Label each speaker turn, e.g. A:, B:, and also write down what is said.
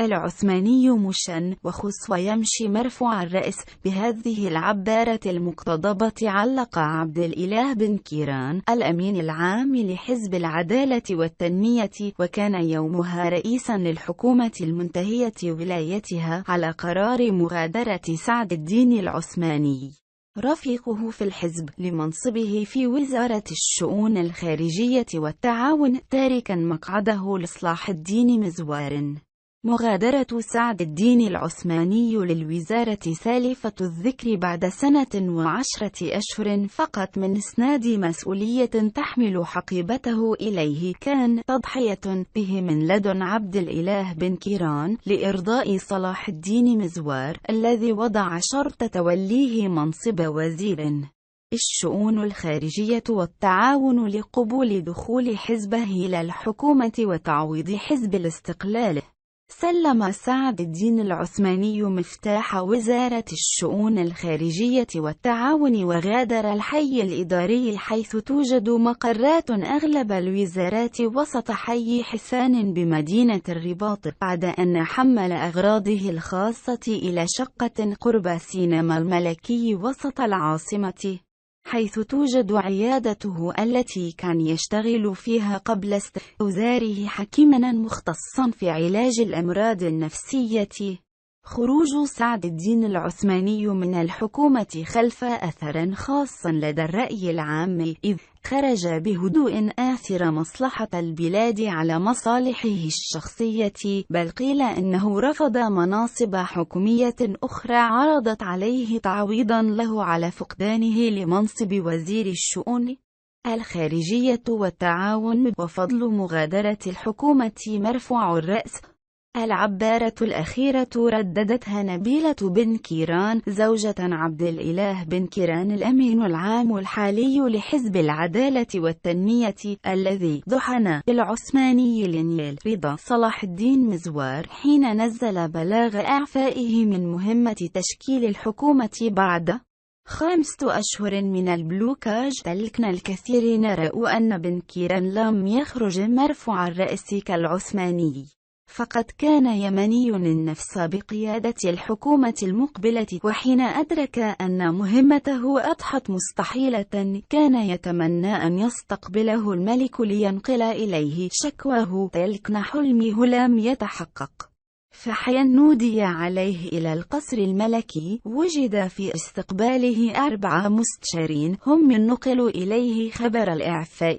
A: العثماني مشن وخص ويمشي مرفوع الرأس. بهذه العبارة المقتضبة علق عبد الإله بن كيران الأمين العام لحزب العدالة والتنمية، وكان يومها رئيسا للحكومة المنتهية ولايتها، على قرار مغادرة سعد الدين العثماني رفيقه في الحزب لمنصبه في وزارة الشؤون الخارجية والتعاون، تاركا مقعده لصلاح الدين مزوار. مغادرة سعد الدين العثماني للوزارة سالفة الذكر بعد 1 و10 أشهر فقط من إسناد مسؤولية تحمل حقيبته إليه. كان تضحية به من لدن عبد الإله بن كيران لإرضاء صلاح الدين مزوار، الذي وضع شرط توليه منصب وزير الشؤون الخارجية والتعاون لقبول دخول حزبه إلى الحكومة وتعويض حزب الاستقلال. سلم سعد الدين العثماني مفتاح وزارة الشؤون الخارجية والتعاون وغادر الحي الإداري حيث توجد مقرات أغلب الوزارات وسط حي حسان بمدينة الرباط، بعد أن حمل أغراضه الخاصة إلى شقة قرب سينما الملكي وسط العاصمة، حيث توجد عيادته التي كان يشتغل فيها قبل استئجاره حكيما مختصا في علاج الأمراض النفسية. خروج سعد الدين العثماني من الحكومة خلف أثر خاص لدى الرأي العام، إذ خرج بهدوء آثر مصلحة البلاد على مصالحه الشخصية، بل قيل إنه رفض مناصب حكومية أخرى عرضت عليه تعويضا له على فقدانه لمنصب وزير الشؤون الخارجية والتعاون. وفضل مغادرة الحكومة مرفوع الرأس. العبارة الأخيرة رددتها نبيلة بن كيران، زوجة عبد الإله بن كيران الأمين العام الحالي لحزب العدالة والتنمية، الذي دحن بالعثماني لنيل رضا صلاح الدين مزوار حين نزل بلاغ إعفائه من مهمة تشكيل الحكومة بعد 5 أشهر من البلوكاج. لكن الكثيرين رأوا أن بن كيران لم يخرج مرفوع الرأس كالعثماني، فقد كان يمني النفس بقيادة الحكومة المقبلة، وحين أدرك أن مهمته أضحت مستحيلة كان يتمنى أن يستقبله الملك لينقل إليه شكواه، لكن حلمه لم يتحقق. فحين نودي عليه إلى القصر الملكي، وجد في استقباله 4 مستشارين هم من نقلوا إليه خبر الإعفاء.